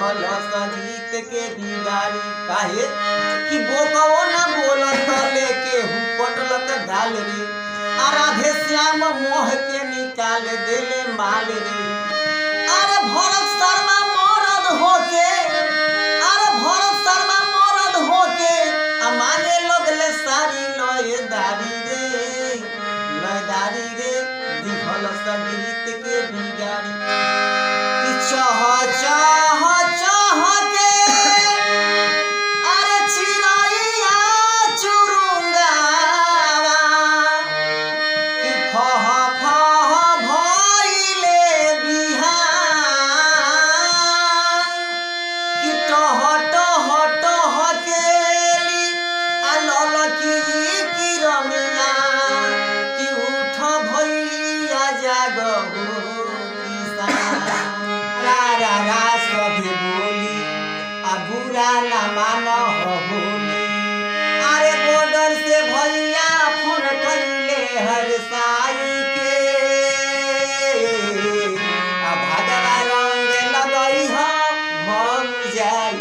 दिखल संगीत के बिगाड़ी। काहे कि बोकवो ना बोलत लेके हुपटलक गाल रे, आ राधे श्याम मोह के निकाल देले माल रे। अरे भरत शर्मा मरद होके, अरे भरत शर्मा मरद होके आ मांगे लगले सारी लयदारी रे, लयदारी रे दिखल संगीत के बिगाड़ी। कि चह चह चह के अरे चिरैया चुरुंगावा, कि फह फह भइले बिहान, कि टह टह टह केली आ ललकी किरमिया, कि उठ भैया जागहु किसान। रा रा रा सभे बोली आ बुरा ना मान होली। अरे बॉर्डर से भैया फोन कइले हर साई के, आ भगवा रंग लगई हो भग जाई।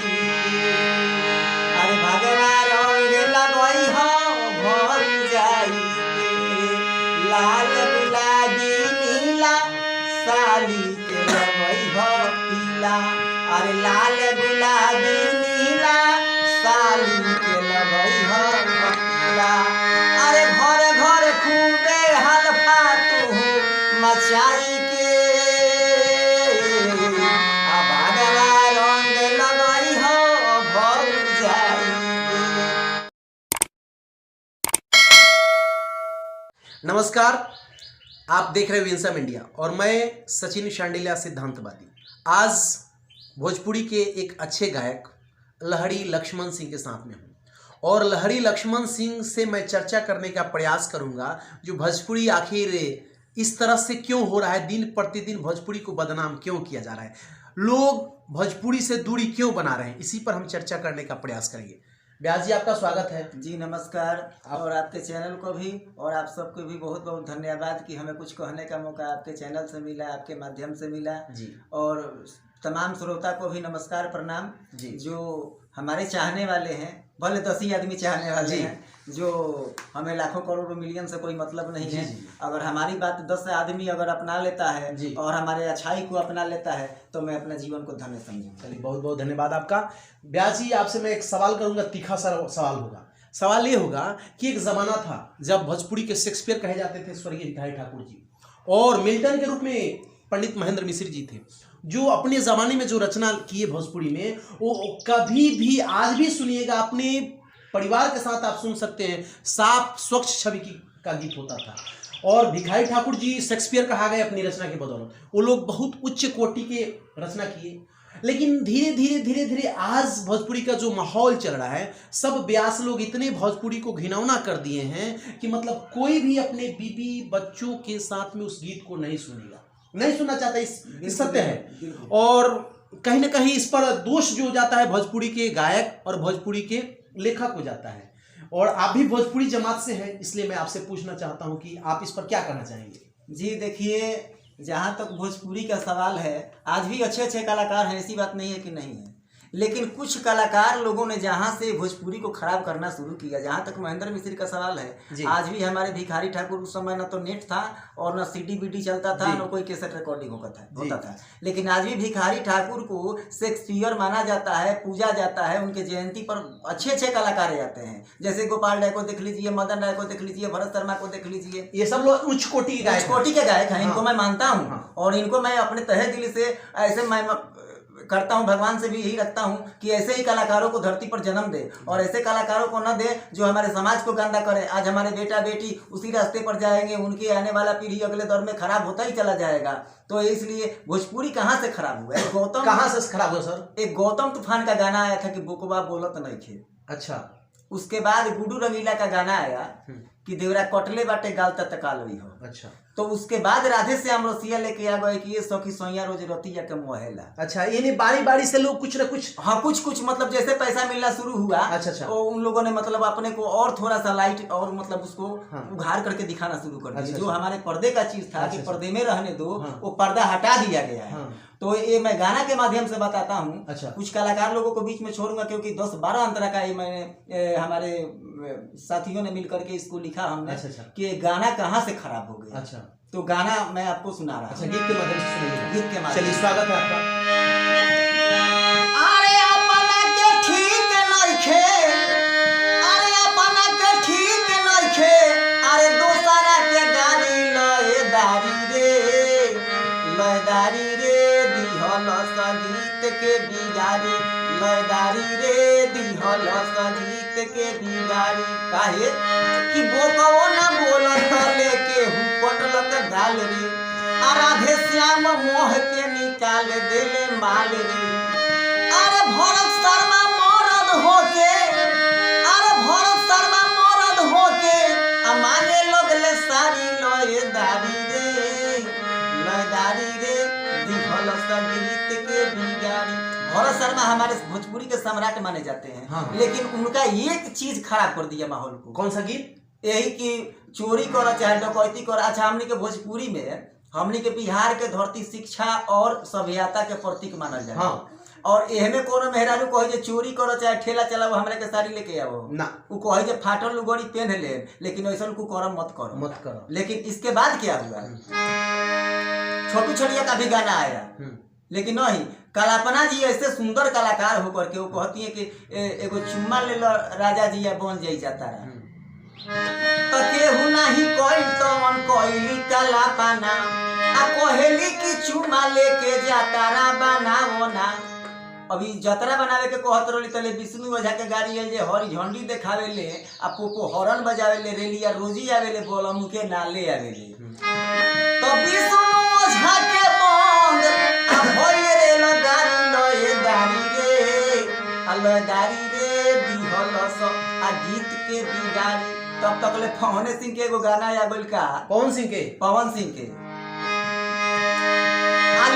अरे भगवा रंग लगई हो भग जाई। लाल गुलाबी नीला साली के लगई हो पीला। अरे लाल गुलाबी नीला साली के लगई हो पीला। अरे घर घर खूबे हल्फा तू मचाई के, आ भगवा रंग लगई हो भग जाई। नमस्कार, आप देख रहे हो विंसम इंडिया और मैं सचिन शांडिल्या सिद्धांतवादी। आज भोजपुरी के एक अच्छे गायक लहरी लक्ष्मण सिंह के साथ में हूँ और लहरी लक्ष्मण सिंह से मैं चर्चा करने का प्रयास करूँगा जो भोजपुरी आखिर इस तरह से क्यों हो रहा है, दिन प्रतिदिन भोजपुरी को बदनाम क्यों किया जा रहा है, लोग भोजपुरी से दूरी क्यों बना रहे हैं, इसी पर हम चर्चा करने का प्रयास करेंगे। व्यास जी, आपका स्वागत है। जी नमस्कार। और आपके चैनल को भी और आप सबको भी बहुत बहुत धन्यवाद कि हमें कुछ कहने का मौका आपके चैनल से मिला, आपके माध्यम से मिला जी। और तमाम श्रोता को भी नमस्कार प्रणाम जी। जो हमारे चाहने वाले हैं, भले 10 ही आदमी चाहने वाले हैं, जो हमें लाखों करोड़ों मिलियन से कोई मतलब नहीं है। अगर हमारी बात 10 आदमी अगर अपना लेता है और हमारे अच्छाई को अपना लेता है तो मैं अपने जीवन को धन्य समझूंगा। चलिए, बहुत बहुत धन्यवाद आपका। व्यास जी, आपसे मैं एक सवाल करूंगा, तीखा सा सवाल होगा। सवाल ये होगा कि एक जमाना था जब भोजपुरी के शेक्सपियर कहे जाते थे स्वर्गीय भिखारी ठाकुर जी, और मिल्टन के रूप में पंडित महेंद्र मिश्र जी थे, जो अपने ज़माने में जो रचना किए भोजपुरी में, वो कभी भी आज भी सुनिएगा, अपने परिवार के साथ आप सुन सकते हैं, साफ स्वच्छ छवि का गीत होता था। और भिखारी ठाकुर जी शेक्सपियर कहा गए अपनी रचना के बदौलत, वो लोग बहुत उच्च कोटि के रचना किए। लेकिन धीरे धीरे धीरे धीरे आज भोजपुरी का जो माहौल चल रहा है, सब व्यास लोग इतने भोजपुरी को घिनौना कर दिए हैं कि मतलब कोई भी अपने बीबी बच्चों के साथ में उस गीत को नहीं सुनेगा, नहीं सुनना चाहता। इस सत्य है। और कहीं ना कहीं इस पर दोष जो जाता है भोजपुरी के गायक और भोजपुरी के लेखक हो जाता है। और आप भी भोजपुरी जमात से हैं, इसलिए मैं आपसे पूछना चाहता हूं कि आप इस पर क्या कहना चाहेंगे। जी देखिए, जहाँ तक भोजपुरी का सवाल है, आज भी अच्छे अच्छे कलाकार हैं, ऐसी बात नहीं है कि नहीं है, लेकिन कुछ कलाकार लोगों ने जहाँ से भोजपुरी को खराब करना शुरू किया। जहाँ तक महेंद्र मिश्र का सवाल है, आज भी हमारे भिखारी ठाकुर उस समय न तो नेट था और न CD BD चलता था, न कोई कैसेट रिकॉर्डिंग होता था, लेकिन आज भी भिखारी ठाकुर को शेक्सपियर माना जाता है, पूजा जाता है। उनके जयंती पर अच्छे अच्छे कलाकार आते हैं, जैसे गोपाल राय को देख लीजिए, मदन राय को देख लीजिए, भरत शर्मा को देख लीजिए। ये सब लोग उच्च कोटि के गायक हैं। इनको मैं मानता हूँ और इनको मैं अपने तहे दिल से ऐसे मैं करता हूं, भगवान से भी यही रखता हूं कि ऐसे ही कलाकारों को धरती पर जन्म दे और ऐसे कलाकारों को न दे जो हमारे समाज को गंदा करे। आज हमारे बेटा बेटी उसी रास्ते पर जाएंगे, उनकी आने वाला पीढ़ी अगले दौर में खराब होता ही चला जाएगा। तो इसलिए भोजपुरी कहाँ से खराब हुआ? गौतम कहाँ से खराब हुआ सर? एक गौतम तूफान का गाना आया था कि बुकवा बोलत नहीं थे। अच्छा। उसके बाद गुड्डू रंगीला का गाना आया कि देवरा कटले बाटे गाल तकाल हुई हो। अच्छा। तो उसके बाद राधे श्याम रसिया लेके आ गए कि ये सखी सोइया रोज रतिया के मोहेला। अच्छा, यानी बारी बारी से लोग कुछ न कुछ, हाँ कुछ मतलब जैसे पैसा मिलना शुरू हुआ, अच्छा। तो उन लोगों ने मतलब अपने को और थोड़ा सा लाइट और मतलब उसको हाँ। उघाड़ करके दिखाना शुरू कर दिया। अच्छा, जो हमारे पर्दे का चीज था कि अच्छा। पर्दे में रहने दो, हाँ। वो पर्दा हटा दिया गया है। हाँ। तो ये मैं गाना के माध्यम से बताता हूँ। अच्छा। कुछ कलाकार लोगों को बीच में छोड़ूंगा क्योंकि 10-12 अंतरा का ये मैंने हमारे साथियों ने मिल करके इसको लिखा हमने। अच्छा। कि गाना कहाँ से खराब हो गया। अच्छा, तो गाना मैं आपको सुना रहा अच्छा, हूँ। गीत के माध्यम से सुनिएगा। गीत के माध्यम। चलिए, स्वागत है आपका। अरे अपना के ठीक नइखे, अरे अपना के ठीक नइखे, अरे दोसरा के गाड़ी लयदारी रे दिहल संगीत के बिगाड़ी, लयदारी रे दिहल संगीत के बिगाड़ी। काहे कि बोकवो ना बोलत लेके हुपटलक गाल रे, राधे श्याम मोह के निकाल देले माल रे। अरे भरत शर्मा मरद होके, अरे भरत शर्मा मरद होके मांगे लगले सारी लयदारी रे दिहल संगीत के बिगाड़ी। भरत शर्मा हमारे भोजपुरी के सम्राट माने जाते हैं। हाँ। लेकिन उनका एक चीज खराब कर दिया माहौल को। कौन सा गीत? यही कि चोरी करो चाहे डकैती करो। अच्छा, हमनी के भोजपुरी में, हमनी के बिहार के धरती शिक्षा और सभ्यता के प्रतीक मानल जाए। हाँ। और एहमे कोनो मेहरारू कहे जे चोरी करो चाहे ठेला चलाओ हमरा के साड़ी लेके आओ ना, उ कहे जे फाटल लुगड़ी पहन ले, लेकिन ऐसा को करम मत करो। लेकिन इसके बाद क्या हुआ, छोटू छोटिया का भी गाना आया, लेकिन नहीं, कल्पना जी ऐसे सुंदर कलाकार होकर के वो कहती है कि एगो चुम्मा ले लो राजा जी या बन जाई जाता रहा। तो केहू नहीं कोई तो मन कोइली कल्पना आ कोहेली की चुम्मा लेके जाता रहा बनावो ना। अभी जतरा बनावे के कहत रही तले विष्णु ओझा के गाड़ी आइल जे हरी झंडी देखावे ले आ पोपो हॉर्न बजावे ले, रेलिया रोजी आवे ले, बोलम के नाले आवे ले। तो विष्णु ओझा के बंद आ भइल रे लगारी लयदारी रे दिहल स आ गीत के बिगाड़ी। तब तक ले पवन सिंह के एगो गाना आ गइल का, पवन सिंह के आ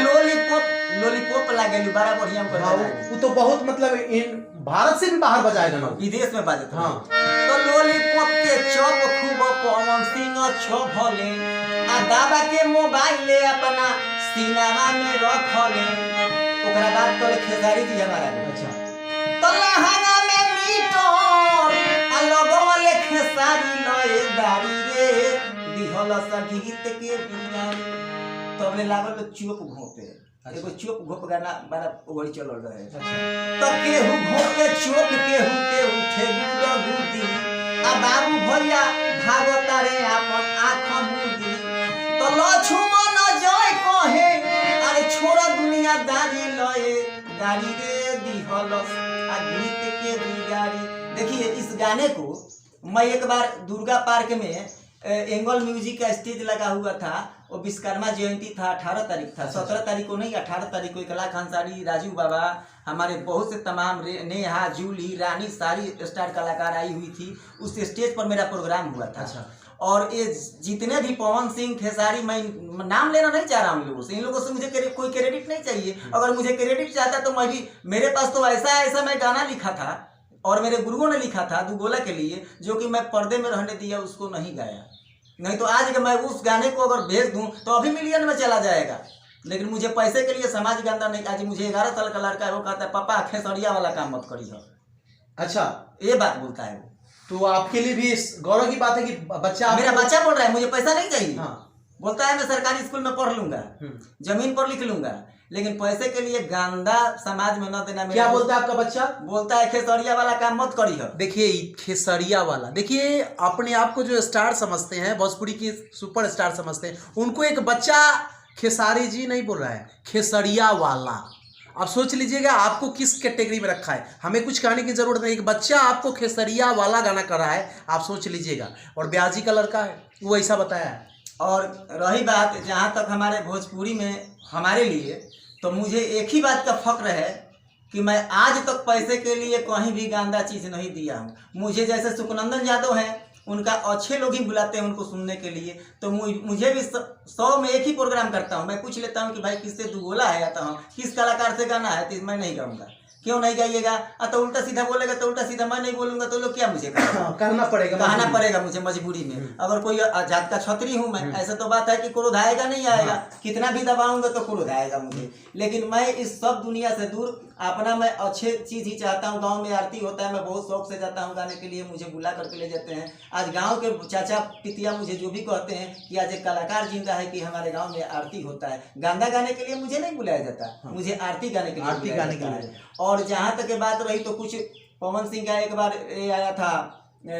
लॉलीपॉप लागेलू बड़ा बढ़िया कर। हाँ, वो तो बहुत मतलब भारत से भी बाहर बजाएगा ना, विदेश में बाजत। हाँ। तो लॉलीपॉप के चप खूब पवन सिंह छभले आ दादा के मोबाइल अपना सीनामा में रखले। ओकरा बाद कल खेसारी जी हमारा। अच्छा। तो लहंगा में मीटर आ लगवले खेसारी लयदारी रे दिहल संगीत के बिगाड़ी। तब ले लागल चुप घोपे। एगो चुप घोप गाना बड़ा ओगड़ी चलल रहे। तो केहू घोपे चुप केहू उठे गुदी आ बाबू भैया भागता रे अपन आँख मुदी। तो लक्ष्मण जय कहे अरे छोड़ा दुनियादारी लयदारी रे दिहल आ गीत के बिगाड़ी। देखिए, इस गाने को मैं एक बार दुर्गा पार्क में एंगल म्यूजिक का स्टेज लगा हुआ था। वो विश्वकर्मा जयंती था, 18 तारीख था, 17 तारीख को नहीं, 18 तारीख को इकलाख अंसारी, राजू बाबा, हमारे बहुत से तमाम नेहा, जूली, रानी, सारी स्टार कलाकार आई हुई थी। उस स्टेज पर मेरा प्रोग्राम हुआ था। अच्छा। और ये जितने भी पवन सिंह, खेसारी, मैं नाम लेना नहीं चाह रहा हूँ लोगों से, इन लोगों से मुझे कोई क्रेडिट नहीं चाहिए। अगर मुझे क्रेडिट चाहता तो मैं भी, मेरे पास तो ऐसा मैं गाना लिखा था और मेरे गुरुओं ने लिखा था दुगोला के लिए, जो कि मैं पर्दे में रहने दिया, उसको नहीं गाया। नहीं तो आज मैं उस गाने को अगर भेज दूं तो अभी मिलियन में चला जाएगा। लेकिन मुझे पैसे के लिए समाज के अंदर नहीं। आज मुझे 11 साल का लड़का है, वो कहता है पापा खेसरिया वाला काम मत करी हो। अच्छा, ये बात बोलता है वो। तो आपके लिए भी गौरव की बात है कि बच्चा, मेरा बच्चा बोल रहा है मुझे पैसा नहीं चाहिए। हाँ। बोलता है मैं सरकारी स्कूल में पढ़ लूंगा, जमीन पर लिख लूंगा, लेकिन पैसे के लिए गांधा समाज में न देना। क्या बोलता है आपका बच्चा? बोलता है खेसरिया वाला काम मत करी हो। देखिए, खेसरिया वाला, देखिए अपने आप को जो स्टार समझते हैं, भोजपुरी की सुपर स्टार समझते हैं, उनको एक बच्चा खेसारी जी नहीं बोल रहा है, खेसरिया वाला। आप सोच लीजिएगा आपको किस कैटेगरी में रखा है। हमें कुछ कहने की जरूरत नहीं, एक बच्चा आपको खेसरिया वाला गाना कर रहा है, आप सोच लीजिएगा। और ब्याजी का लड़का है, वो ऐसा बताया है। और रही बात जहाँ तक हमारे भोजपुरी में हमारे लिए, तो मुझे एक ही बात का फक्र है कि मैं आज तक पैसे के लिए कहीं भी गंदा चीज़ नहीं दिया हूँ। मुझे जैसे सुखनंदन यादव हैं, उनका अच्छे लोग ही बुलाते हैं उनको सुनने के लिए। तो मुझे भी 100 में एक ही प्रोग्राम करता हूँ। मैं पूछ लेता हूँ कि भाई किससे दुगोला है आता हूँ, किस कलाकार से गाना है, तो मैं नहीं गाऊंगा। क्यों नहीं गाइएगा? तो उल्टा सीधा बोलेगा तो उल्टा सीधा मैं नहीं बोलूंगा तो लोग क्या मुझे कहना पड़ेगा मुझे मजबूरी में। अगर कोई जात का छतरी हूँ मैं, ऐसा तो बात है कि क्रोध आएगा नहीं आएगा, कितना भी दबाऊंगा तो क्रोध आएगा मुझे। लेकिन मैं इस सब दुनिया से दूर अपना मैं अच्छे चीज ही चाहता हूँ। गांव में आरती होता है, मैं बहुत शौक से जाता हूँ गाने के लिए, मुझे बुला करके ले जाते हैं। आज गांव के चाचा पितिया मुझे जो भी कहते हैं कि आज एक कलाकार जिंदा है कि हमारे गांव में आरती होता है, गाना गाने के लिए मुझे नहीं बुलाया जाता, मुझे आरती गाने के लिए बुलाया जाता है। और जहाँ तक बात रही तो कुछ पवन सिंह का एक बार ये आया था,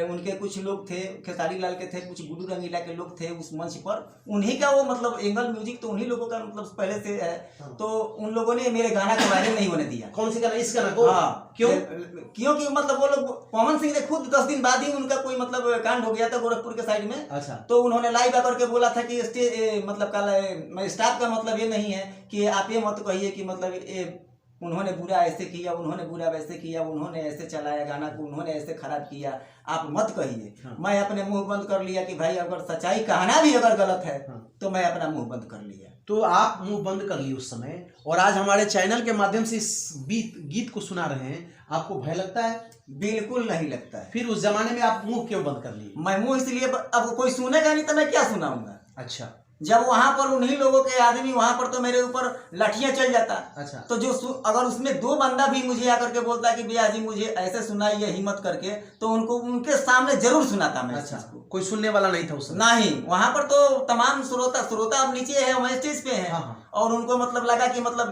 उनके कुछ लोग थे, खेसारी लाल के थे, कुछ गुड्डू रंगीला के लोग थे उस मंच पर, उन्हीं का वो मतलब एंगल म्यूजिक तो उन्हीं लोगों का मतलब पहले से है। तो उन लोगों ने मेरे गाना को वायरल नहीं होने दिया। कौन सी गाना? इस गाना को? हाँ, क्योंकि मतलब वो लोग, पवन सिंह ने खुद 10 दिन बाद ही उनका कोई मतलब कांड हो गया था गोरखपुर के साइड में। अच्छा। तो उन्होंने लाइव आकर के बोला था कि स्टेज मतलब कल स्टाफ का मतलब ये नहीं है कि आप ये मत कहिए कि मतलब उन्होंने बुरा ऐसे किया, उन्होंने बुरा वैसे किया, उन्होंने ऐसे चलाया गाना को, उन्होंने ऐसे खराब किया, आप मत कहिए। हाँ। मैं अपने मुंह बंद कर लिया कि भाई अगर सच्चाई कहना भी अगर गलत है, हाँ, तो मैं अपना मुंह बंद कर लिया। तो आप मुंह बंद कर लिए उस समय, और आज हमारे चैनल के माध्यम से इस गीत को सुना रहे हैं, आपको भय लगता है? बिल्कुल नहीं लगता है। फिर उस जमाने में आप मुंह क्यों बंद कर लिए? मैं मुंह इसलिए, अब कोई सुनेगा नहीं तो मैं क्या सुनाऊंगा। अच्छा। जब वहां पर उन्हीं लोगों के आदमी वहां पर तो मेरे ऊपर लाठियां चल जाता। अच्छा। तो जो अगर उसमें 2 बंदा भी मुझे आकर के बोलता कि भैया जी मुझे ऐसे सुनाइए हिम्मत करके, तो उनको उनके सामने जरूर सुनाता मैं। अच्छा। कोई सुनने वाला नहीं था उस समय? नहीं, वहां पर तो तमाम श्रोता अब नीचे है, मैं स्टेज पे है। हाँ। और उनको मतलब लगा कि मतलब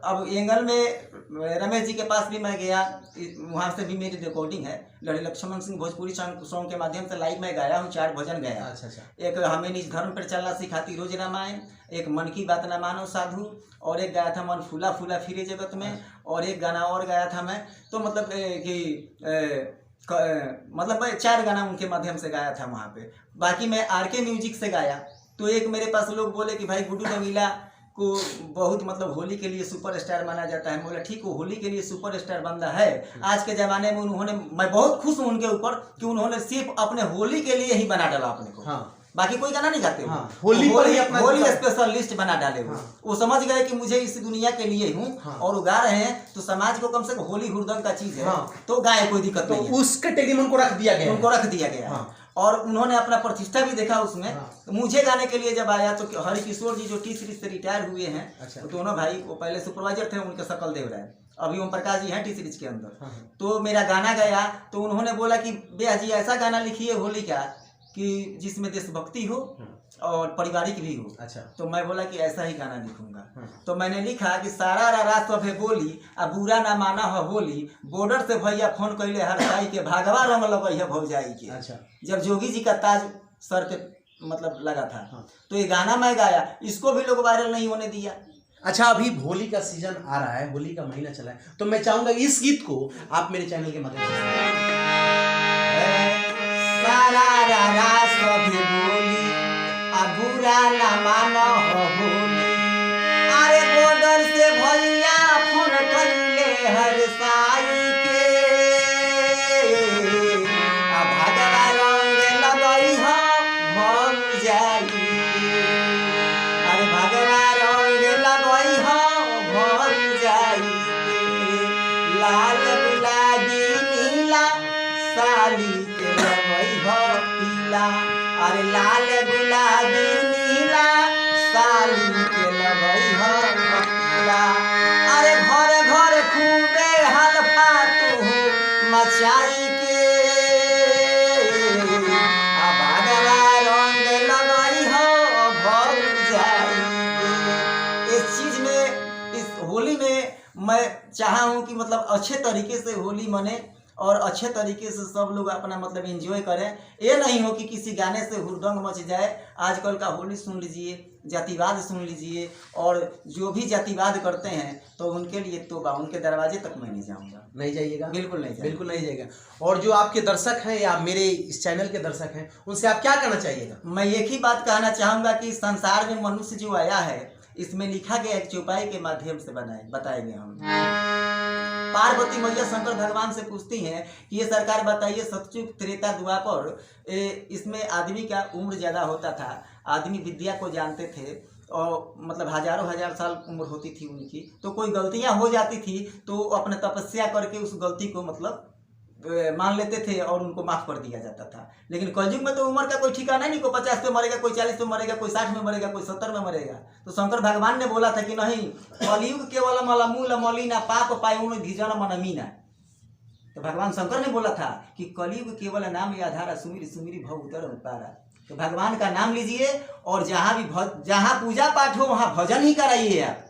अब एंगल में रमेश जी के पास भी मैं गया, वहां से भी मेरी रिकॉर्डिंग है, लड़े लक्ष्मण सिंह भोजपुरी सॉन्ग के माध्यम से लाइव में गाया हूँ, 4 भजन गाया। अच्छा। एक हमें निज धर्म पर चलना सिखाती रोज रामायण, एक मन की बात न मानो साधु, और एक गाया था मन फूला फूला फिरे जगत में, और एक गाना और गाया था मैं। तो मतलब कि मतलब मैं 4 गाना उनके माध्यम से गाया था वहाँ पे। बाकी मैं आरके म्यूजिक से गाया। तो एक मेरे पास लोग बोले कि भाई गुड्डू रंगीला को बहुत मतलब होली के लिए सुपरस्टार माना जाता है। मैं बोला ठीक, वो होली के लिए सुपरस्टार बंदा है। आज के ज़माने में उन्होंने, मैं बहुत खुश हूँ उनके ऊपर कि उन्होंने सिर्फ अपने होली के लिए ही बना डाला अपने को। हाँ। बाकी कोई गाना नहीं गाते। हाँ। होली स्पेशल लिस्ट बना डाले। हाँ। वो समझ गए कि मुझे इस दुनिया के लिए हूँ। हाँ। और वो गा रहे हैं तो समाज को कम से कम होली हुड़दंग का चीज है। हाँ। तो गाए, कोई दिक्कत नहीं है। उस कैटेगरी में उनको रख दिया गया। हाँ। और उन्होंने अपना प्रतिष्ठा भी देखा उसमें। हाँ। तो मुझे गाने के लिए जब आया तो हरिकिशोर जी जो टी सीरीज से रिटायर हुए हैं। अच्छा। तो दोनों भाई, वो पहले सुपरवाइजर थे उनके, सकल देव राय, अभी ओम प्रकाश जी हैं टी सीरीज के अंदर। हाँ। तो मेरा गाना गया तो उन्होंने बोला कि भैया जी ऐसा गाना लिखिए होली का कि जिसमें देशभक्ति हो और पारिवारिक भी हो। अच्छा। तो मैं बोला कि ऐसा ही गाना लिखूंगा। तो मैंने लिखा कि सारा रात सभे बोली आ बुरा ना माना हो होली, बॉर्डर से भैया फोन कैले हर साई के, भागवा रंग लगैया भौजाई के। अच्छा। जब जोगी जी का ताज सर पे मतलब लगा था। हाँ। तो ये गाना मैं गाया, इसको भी लोग वायरल नहीं होने दिया। अच्छा, अभी होली का सीजन आ रहा है, होली का महीना चला है, तो मैं चाहूंगा इस गीत को आप मेरे चैनल के माध्यम से सभी बोली आ बुरा ना मानो हो होली, अरे बॉर्डर से भैया फोन कैले हर साई के, आ भागवा रंग लगई हो भौजाई के, अरे भागवा रंग लगई हो भौजाई के, लाल गुलाबी नीला साली के लगई हो पीला, अरे लाल गुलाबी नीला साली के लगई हो पीला, अरे घर घर खूबे हल्फा तू मचाई के, आ भागवा रंग लगई हो भौजाई के। इस चीज में, इस होली में मैं चाहा हूँ कि मतलब अच्छे तरीके से होली मने और अच्छे तरीके से सब लोग अपना मतलब एंजॉय करें। ये नहीं हो कि किसी गाने से हुड़दंग मच जाए। आजकल का होली सुन लीजिए, जातिवाद सुन लीजिए, और जो भी जातिवाद करते हैं तो उनके लिए तौबा, उनके दरवाजे तक मैं नहीं जाऊंगा। नहीं जाइएगा? बिल्कुल नहीं, बिल्कुल नहीं जाएगा। और जो आपके दर्शक हैं या मेरे इस चैनल के दर्शक हैं, उनसे आप क्या कहना चाहिएगा? मैं एक ही बात कहना चाहूँगा कि संसार में मनुष्य जो आया है, इसमें लिखा गया एक चौपाई के माध्यम से बताए गए हम। पार्वती मैया शंकर भगवान से पूछती हैं कि ये सरकार बताइए, सतयुग त्रेता द्वापर इसमें आदमी का उम्र ज़्यादा होता था, आदमी विद्या को जानते थे और मतलब हजारों हजार साल उम्र होती थी उनकी, तो कोई गलतियां हो जाती थी तो अपने तपस्या करके उस गलती को मतलब मान लेते थे और उनको माफ कर दिया जाता था। लेकिन कलयुग में तो उम्र का कोई ठिकाना नहीं, कोई 50 पे मरेगा, कोई 40 पे मरेगा, कोई 60 में मरेगा, कोई 70 में मरेगा। तो शंकर भगवान ने बोला था कि नहीं, कलयुग केवल मलमूल मलिना पाप पायुन धिजन मनमीना। तो भगवान शंकर ने बोला था कि कलयुग केवल नाम आधारा, सुमिर सुमिरी भव उतर पारा। तो भगवान का नाम लीजिए और जहाँ पूजा पाठ हो वहाँ भजन ही कराइए आप,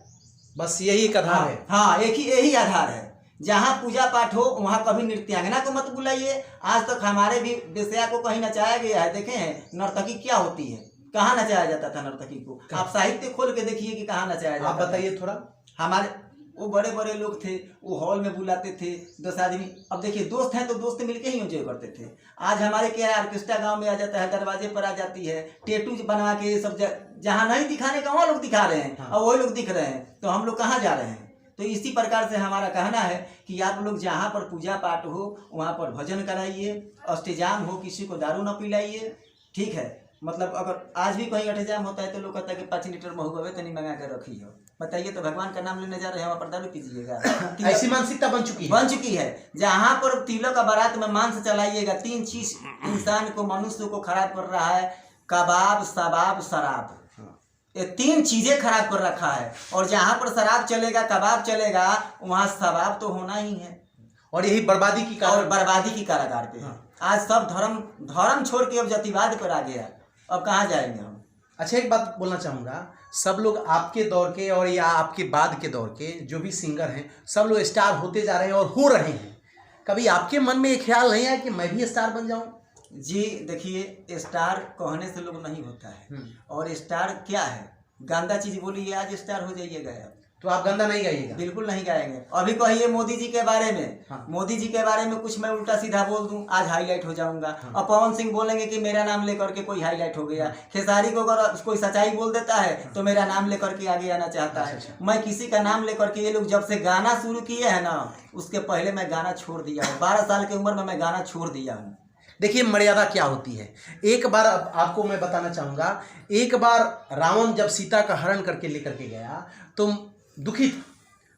बस यही एक आधार है। हाँ, यही आधार है। जहाँ पूजा पाठ हो वहाँ कभी नृत्यांगना को मत बुलाइए। आज तक हमारे भी विषया को कहीं नचाया गया है, देखे हैं नर्तकी क्या होती है, कहाँ नचाया जाता था नर्तकी को? आप साहित्य खोल के देखिए कि कहाँ नचाया जाता। आप बताइए थोड़ा। हमारे वो बड़े बड़े लोग थे, वो हॉल में बुलाते थे 10 आदमी। अब देखिए दोस्त हैं तो दोस्त मिलके ही एंजॉय करते थे। आज हमारे क्या है, ऑर्केस्ट्रा गांव में आ जाता है, दरवाजे पर आ जाती है, टेटू बनवा के सब जहाँ नहीं दिखाने का वहाँ लोग दिखा रहे हैं। और वही लोग दिख रहे हैं, तो हम लोग कहाँ जा रहे हैं? तो इसी प्रकार से हमारा कहना है कि आप लोग जहाँ पर पूजा पाठ हो वहाँ पर भजन कराइए, अष्टजाम हो, किसी को दारू न पिलाइए, ठीक है। मतलब अगर आज भी कहीं अष्टजाम होता है तो लोग कहता है कि 5 लीटर महुआ तो नहीं मंगा कर रखी हो। बताइए, तो भगवान का नाम लेने जा रहे हैं, वहाँ पर दारू पीजिएगा? ऐसी मानसिकता बन चुकी है। जहाँ पर तिलक का बारात में मांस चलाइएगा, 3 चीज इंसान को, मनुष्य को खराब कर रहा है, कबाब, शबाब, शराब। ये 3 चीजें खराब कर रखा है। और जहाँ पर शराब चलेगा, कबाब चलेगा, वहाँ शबाब तो होना ही है। और यही बर्बादी की कारागार पे। आज सब धर्म छोड़ के अब जातिवाद पर आ गया। अब कहाँ जाएंगे हम? अच्छा, एक बात बोलना चाहूँगा, सब लोग आपके दौर के और या आपके बाद के दौर के जो भी सिंगर हैं, सब लोग स्टार होते जा रहे हैं और हो रहे हैं। कभी आपके मन में एक ख्याल नहीं आया कि मैं भी स्टार बन जाऊँ? जी देखिए, स्टार कहने से लोग नहीं होता है। और स्टार क्या है? गंदा चीज बोलिए, आज स्टार हो जाइएगा आप। तो आप गंदा नहीं गाइएगा? बिल्कुल नहीं गाएंगे। अभी कहिए मोदी जी के बारे में, हाँ। मोदी जी के बारे में कुछ मैं उल्टा सीधा बोल दूं, आज हाईलाइट हो जाऊंगा। और पवन सिंह बोलेंगे कि मेरा नाम लेकर के कोई हाईलाइट हो गया। खेसारी को अगर कोई सच्चाई बोल देता है तो मेरा नाम लेकर के आगे आना चाहता है। मैं किसी का नाम लेकर के, ये लोग जब से गाना शुरू किए हैं ना, उसके पहले मैं गाना छोड़ दिया हूँ। 12 साल की उम्र में मैं गाना छोड़ दिया हूँ। देखिए मर्यादा क्या होती है। एक बार आपको मैं बताना चाहूँगा, एक बार रावण जब सीता का हरण करके लेकर के गया तो दुखी था,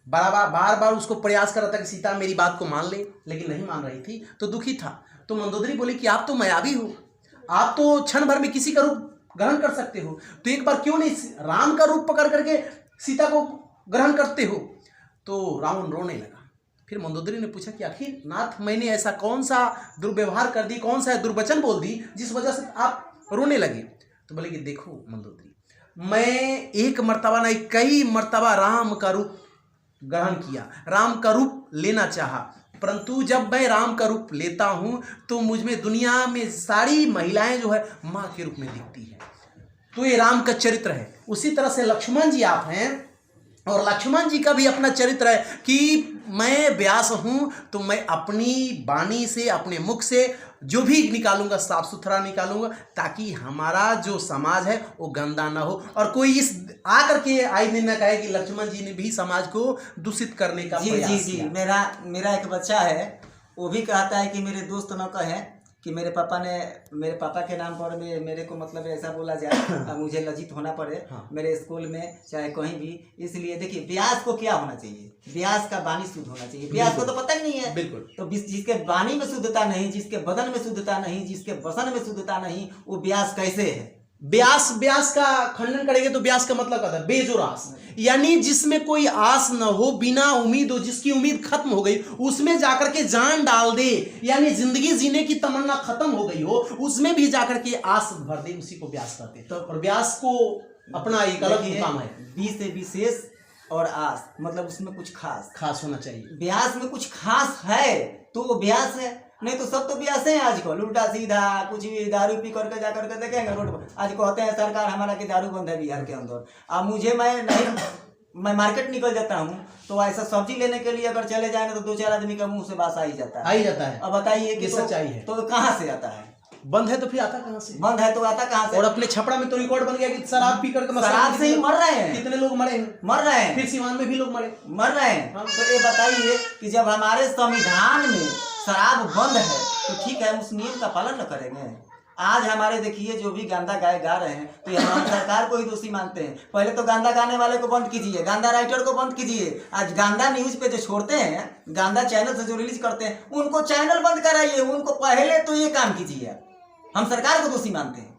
बार बार उसको प्रयास कर रहा था कि सीता मेरी बात को मान ले, लेकिन नहीं मान रही थी, तो दुखी था। तो मंदोदरी बोली कि आप तो मायावी हो, आप तो क्षण भर में किसी का रूप ग्रहण कर सकते हो, तो एक बार क्यों नहीं राम का रूप पकड़ करके सीता को ग्रहण करते हो? तो रावण रोने लगा। फिर मंदोदरी ने पूछा कि आखिर नाथ, मैंने ऐसा कौन सा दुर्व्यवहार कर दी, कौन सा दुर्वचन बोल दी जिस वजह से आप रोने लगे? तो बोले कि देखो मंदोदरी, मैं एक मर्तबा नहीं कई मर्तबा राम का रूप ग्रहण किया, राम का रूप लेना चाहा, परंतु जब मैं राम का रूप लेता हूँ तो मुझ में दुनिया में सारी महिलाएं जो है माँ के रूप में दिखती है। तो ये राम का चरित्र है। उसी तरह से लक्ष्मण जी आप हैं, और लक्ष्मण जी का भी अपना चरित्र है कि मैं व्यास हूँ तो मैं अपनी वाणी से, अपने मुख से जो भी निकालूंगा साफ सुथरा निकालूंगा, ताकि हमारा जो समाज है वो गंदा ना हो और कोई इस आकर के आए दिन न कहे कि लक्ष्मण जी ने भी समाज को दूषित करने का प्रयास किया। मेरा एक बच्चा है, वो भी कहता है कि मेरे दोस्त न कहें कि मेरे पापा के नाम पर मेरे को मतलब ऐसा बोला जाए, मुझे लज्जित होना पड़े। हाँ। मेरे स्कूल में चाहे कहीं भी। इसलिए देखिए, व्यास को क्या होना चाहिए? व्यास का वाणी शुद्ध होना चाहिए। व्यास को तो पता ही नहीं है। बिल्कुल। तो जिसके वाणी में शुद्धता नहीं, जिसके बदन में शुद्धता नहीं, जिसके वसन में शुद्धता नहीं, वो व्यास कैसे है? व्यास का खंडन करेंगे तो व्यास का मतलब क्या था? बेजोर आस, यानी जिसमें कोई आस न हो, बिना उम्मीद हो, जिसकी उम्मीद खत्म हो गई, उसमें जाकर के जान डाल दे, यानी जिंदगी जीने की तमन्ना खत्म हो गई हो, उसमें भी जाकर के आस भर दे, उसी को व्यास कहते हैं। तो और व्यास को अपना एक अलग काम है। बी से विशेष और आस, मतलब उसमें कुछ खास होना चाहिए। व्यास में कुछ खास है तो वो व्यास है, नहीं तो सब तो व्यास है आजकल, उल्टा सीधा कुछ भी दारू पी करके जा करके देखेंगे रोड पर। आज कहते हैं सरकार हमारा की दारू बंद है बिहार के अंदर। अब मैं मार्केट निकल जाता हूँ तो ऐसा सब्जी लेने के लिए अगर चले जाएंगे तो 2-4 आदमी का मुंह से बास आ ही जाता है। अब अब बताइए कि सच्चाई है तो कहाँ से आता है? बंद है तो फिर आता कहाँ से? बंद है तो आता कहाँ से? और अपने छपरा में तो रिकॉर्ड बन गया कि शराब पी करके शराब से ही मर रहे हैं। कितने लोग मरे हैं? मर रहे हैं। फिर सीवान में भी लोग मर रहे हैं। हाँ। तो ये बताइए कि जब हमारे संविधान में शराब बंद है तो ठीक है, उस नियम का पालन न करेंगे? आज हमारे देखिए जो भी गांदा गाए गा रहे हैं तो ये हम सरकार को ही दोषी मानते हैं। पहले तो गांदा गाने वाले को बंद कीजिए, गांदा राइटर को बंद कीजिए। आज गांदा न्यूज पे जो छोड़ते हैं, गांदा चैनल से जो रिलीज करते हैं, उनको चैनल बंद कराइए। उनको पहले तो ये काम कीजिए। हम सरकार को दोषी मानते हैं।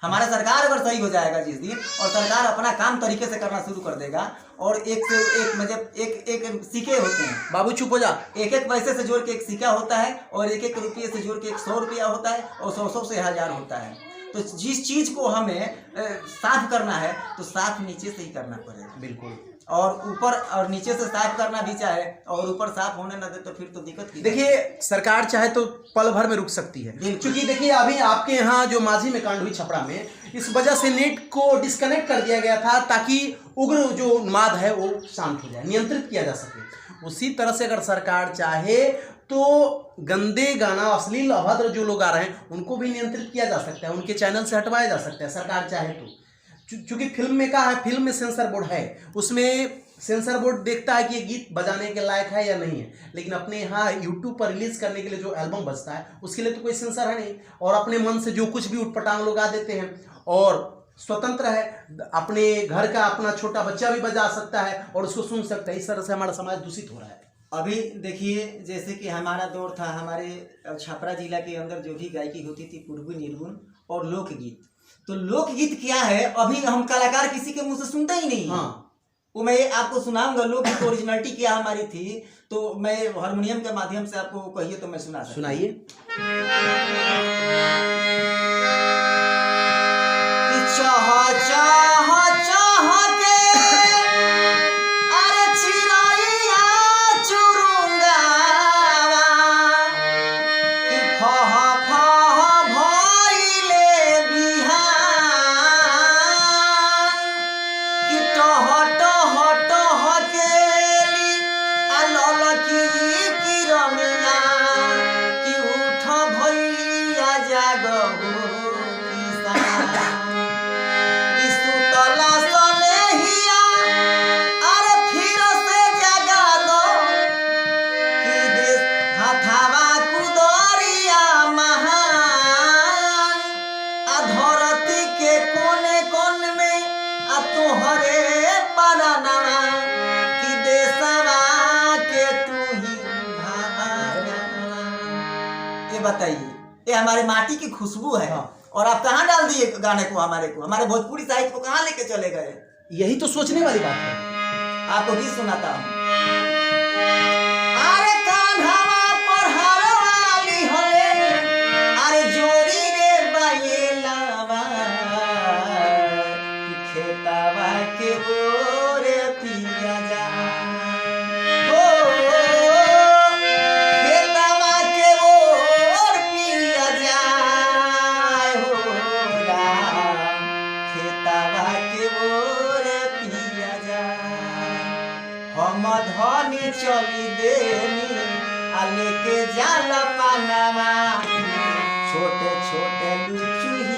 हमारा सरकार अगर सही हो जाएगा जिस दिन, और सरकार अपना काम तरीके से करना शुरू कर देगा, और एक से एक मतलब एक सिक्के होते हैं, बाबू चुप हो जा। एक पैसे से जोड़ के एक सिक्का होता है, और एक रुपये से जोड़ के 100 रुपया होता है, और 100 से 1000 होता है। तो जिस चीज को हमें साफ करना है तो साफ नीचे से ही करना पड़ेगा। बिल्कुल। और ऊपर और नीचे से साफ करना भी चाहे और ऊपर साफ होने न दे तो फिर तो दिक्कत की। देखिए सरकार चाहे तो पल भर में रुक सकती है, क्योंकि देखिए अभी आपके यहाँ जो माझी में कांड हुई छपरा में, इस वजह से नेट को डिस्कनेक्ट कर दिया गया था ताकि उग्र जो उन्माद है वो शांत हो जाए, नियंत्रित किया जा सके। उसी तरह से अगर सरकार चाहे तो गंदे गाना, अश्लील, अभद्र जो लोग आ रहे हैं उनको भी नियंत्रित किया जा सकता है, उनके चैनल से हटवाया जा सकता है सरकार चाहे तो। चूंकि फिल्म में कहा है, फिल्म में सेंसर बोर्ड है, उसमें सेंसर बोर्ड देखता है कि ये गीत बजाने के लायक है या नहीं है। लेकिन अपने यहाँ यूट्यूब पर रिलीज करने के लिए जो एल्बम बजता है उसके लिए तो कोई सेंसर है नहीं, और अपने मन से जो कुछ भी उटपटांग लोग गा देते हैं, और स्वतंत्र है, अपने घर का अपना छोटा बच्चा भी बजा सकता है और उसको सुन सकता है। इस तरह से हमारा समाज दूषित हो रहा है। अभी देखिए जैसे कि हमारा दौर था, हमारे छपरा जिला के अंदर जो भी गायकी होती थी, पूर्वी, निर्गुण और लोकगीत। तो लोकगीत क्या है, अभी हम कलाकार किसी के मुंह से सुनते ही नहीं। हाँ, वो मैं आपको सुनाऊंगा लोकगीत ओरिजिनलिटी क्या हमारी थी, तो मैं हारमोनियम के माध्यम से आपको कहिए तो मैं सुनाइए। चाह चाह चाह के अरे चिरैया चुरुंगावा कि फह फह भइले बिहान कि टह टह टह केली आ ललकी किरमिया कि उठ भैया जागहु बताइए। ये हमारे माटी की खुशबू है। हाँ। और आप कहाँ डाल दिए गाने को, हमारे भोजपुरी साहित्य को कहाँ लेके चले गए? यही तो सोचने वाली बात है। आपको गीत सुनाता हूँ। अरे कान्हावा पर हरवाली होले, अरे जोरी रे बायेलावा कि खेतावा के ओरे पिया जा। धनी चली देनी आले के जाला पानावा, छोटे छोटे लुचुही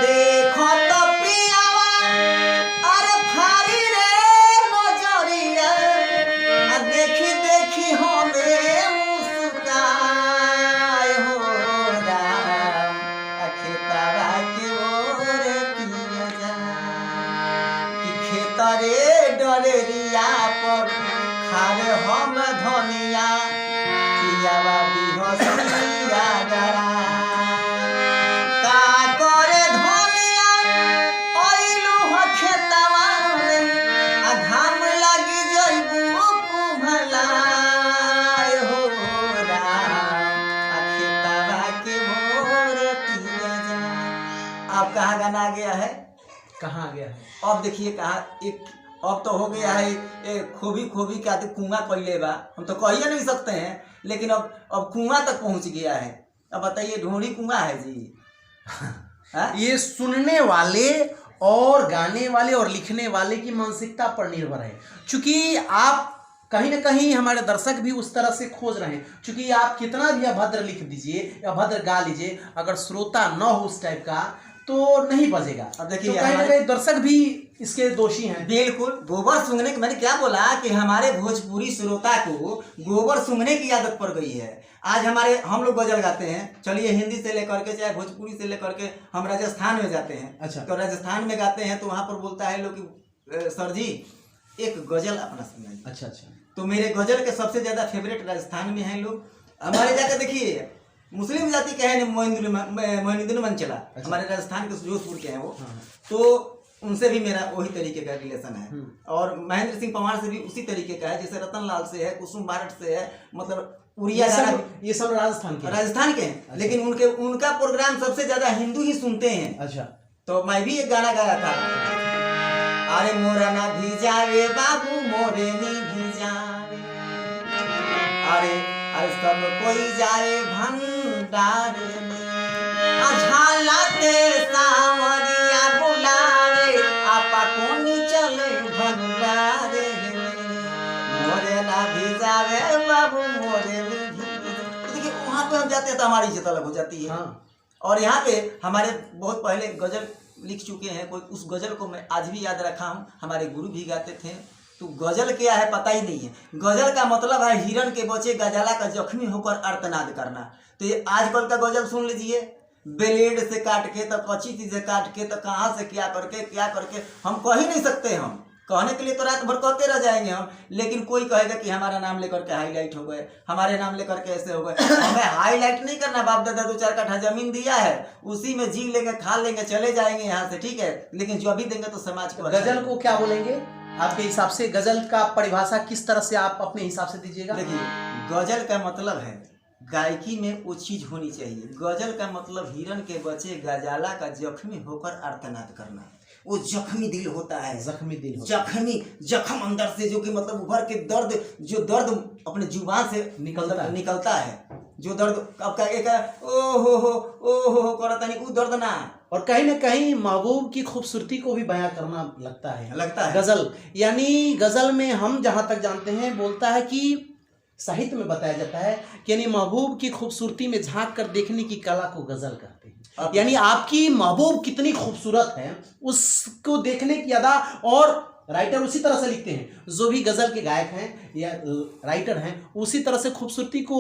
देखो तो पियावा अरे फारी रे नजरिया, देखी देखी हमें मुस्काए हो राम, खेतावा के ओरे पिया जा। खेतरे डरेरिया पर खारे हम धनिया, पियावा बिहसिया गरा का करे धनिया ओइलू हो खेतवा में, आ घाम लगी जइबू कुम्हलाए हो राम, आ खेतवा के मोर पिया जा। अब कहाँ गाना आ गया है? कहाँ आ गया है? अब देखिए कहा एक अब तो हो गया है खोबी खोबी का कुआं कैले बा, हम तो कह नहीं सकते हैं, लेकिन अब कुआं तक पहुंच गया है। अब बताइए ढोंडी कुआं है जी। ये सुनने वाले और गाने वाले और लिखने वाले की मानसिकता पर निर्भर है। चूंकि आप कहीं ना कहीं हमारे दर्शक भी उस तरह से खोज रहे हैं, क्योंकि आप कितना भी अभद्र लिख दीजिए या अभद्र गा लीजिए, अगर श्रोता न हो उस टाइप का तो नहीं बजेगा। अब देखिए तो कहीं ना कहीं दर्शक भी इसके दोषी हैं। बिल्कुल, गोबर सूंघने की, मैंने क्या बोला कि हमारे भोजपुरी श्रोता को गोबर सूंघने की आदत पड़ गई है। आज हम लोग गजल गाते हैं, चलिए हिंदी से लेकर के चाहे भोजपुरी से लेकर के हम राजस्थान में जाते हैं। अच्छा। तो राजस्थान में गाते हैं तो वहाँ पर बोलता है लोग कि सर जी एक गजल अपना सुनाइए। अच्छा अच्छा। तो मेरे गजल के सबसे ज्यादा फेवरेट राजस्थान में हैं लोग। हमारे जाकर देखिए मुस्लिम जाति के हैं मोइनुद्दीन मंचला, हमारे राजस्थान के जोधपुर के हैं वो। तो उनसे भी मेरा वही तरीके का रिलेशन है, और महेंद्र सिंह पंवार से भी उसी तरीके का है, जैसे रतन लाल से है, कुसुम बारट से है, मतलब उड़िया ये सब राजस्थान के हैं। लेकिन उनका प्रोग्राम सबसे ज्यादा हिंदू ही सुनते हैं। अच्छा। तो मैं भी एक गाना गाया था, अरे मोरा ना भिजावे बाबू मोरे नी भिजावे, अरे सब कोई जाए भंडार में, झालाते सावरिया बुलावे, आपा कोनी चले भंडार में, मोरे ना भिजावे बाबू मोरे नी भिजावे। तो देखिए वहाँ पे हम जाते हैं तो हमारी इज्जत अलग हो जाती है। और यहाँ पे हमारे बहुत पहले गजल लिख चुके हैं, कोई उस गजल को मैं आज भी याद रखा हूँ, हमारे गुरु भी गाते थे। तो गजल क्या है पता ही नहीं है। गजल का मतलब है हिरण के बच्चे गजाला का जख्मी होकर अर्थनाद करना। तो ये आजकल का गजल सुन लीजिए, ब्लेड से काट के तो कच्ची से काट के तो कहाँ से क्या करके हम कह ही नहीं सकते। हम कहने के लिए तो रात भर कहते रह जाएंगे हम, लेकिन कोई कहेगा कि हमारा नाम लेकर के हाईलाइट हो गए, हमारे नाम लेकर के ऐसे हो गए। हमें हाईलाइट नहीं करना, बाप दादा 2-4 कट्ठा जमीन दिया है, उसी में जी लेंगे, खा लेंगे, चले जाएंगे यहाँ से, ठीक है। लेकिन जो अभी देंगे तो समाज के गजल को क्या बोलेंगे आपके हिसाब से? गजल का परिभाषा किस तरह से आप अपने हिसाब से दीजिएगा? देखिए गजल का मतलब है गायकी में वो चीज होनी चाहिए। गजल का मतलब हिरण के बच्चे गजाला का जख्मी होकर आर्तनाद करना। वो जख्मी दिल होता है, जख्म अंदर से, जो कि मतलब उभर के दर्द अपने जुबान से निकलता है, जो दर्द आपका एक ओ हो करता नहीं, वो दर्द ना। और कहीं ना कहीं महबूब की खूबसूरती को भी बयां करना लगता है गजल। यानी गजल में हम जहां तक जानते हैं बोलता है कि साहित्य में बताया जाता है कि यानी महबूब की खूबसूरती में झांक कर देखने की कला को गजल कहते हैं। यानी आपकी महबूब कितनी खूबसूरत है उसको देखने की अदा, और राइटर उसी तरह से लिखते हैं, जो भी गजल के गायक हैं या राइटर हैं उसी तरह से खूबसूरती को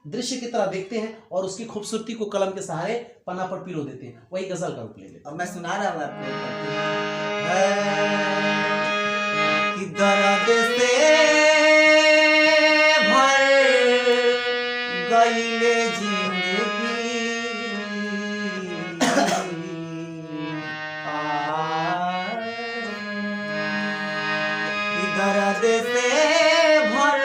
दृश्य की तरह देखते हैं और उसकी खूबसूरती को कलम के सहारे पन्ना पर पिरो देते हैं, वही गजल का रूप ले लेते हैं। अब मैं सुना रहा हूँ आपको कि दर्द से भर गईले जिंदगी, कि दर्द से भर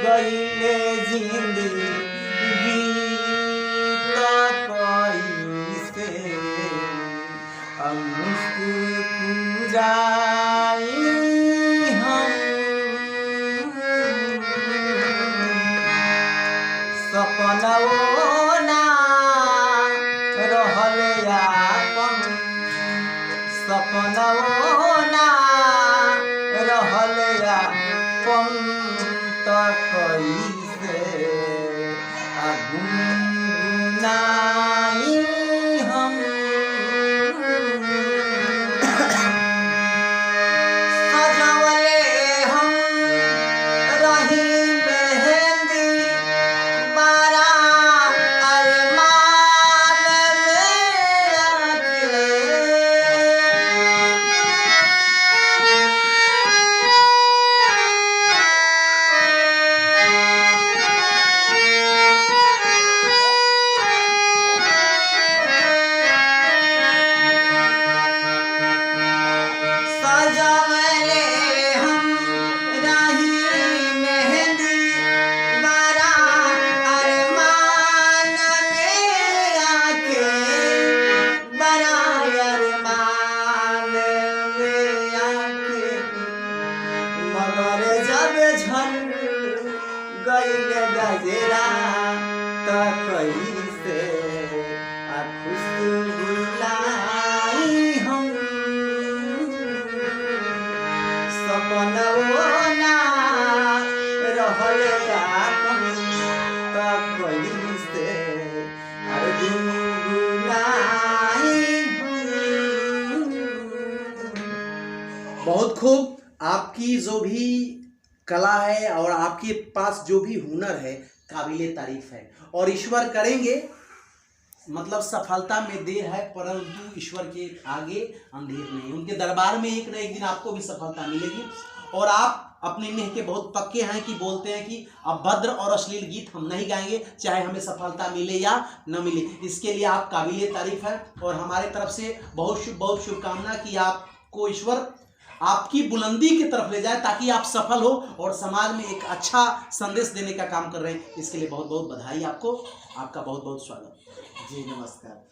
गईले जिंदगी, सपनवो ना रहल यापन, सपनवो ना रहल यापन, त कैसे गुनगुनाई हम। सजवले हम रही मेहंदी बारा अरमान में आके, सजवले हम रही मेहंदी बारा अरमान में आके, बड़ा अरमान में आके, मगर जब झल गईल गजरा त कैसे खुशबू लाई हम। सपनवो ना बहुत खूब। आपकी जो भी कला है और आपके पास जो भी हुनर है काबिले तारीफ है, और ईश्वर करेंगे, मतलब सफलता में देर है परंतु ईश्वर के आगे अंधेर नहीं। उनके दरबार में एक न एक दिन आपको भी सफलता मिलेगी। और आप अपने नेह के बहुत पक्के हैं कि बोलते हैं कि अभद्र और अश्लील गीत हम नहीं गाएंगे, चाहे हमें सफलता मिले या न मिले। इसके लिए आप काबिले तारीफ है और हमारे तरफ से बहुत शुभकामना कि आपको ईश्वर आपकी बुलंदी की तरफ ले जाए ताकि आप सफल हो और समाज में एक अच्छा संदेश देने का काम कर रहे हैं। इसके लिए बहुत बहुत बधाई आपको। आपका बहुत बहुत स्वागत। जी नमस्कार।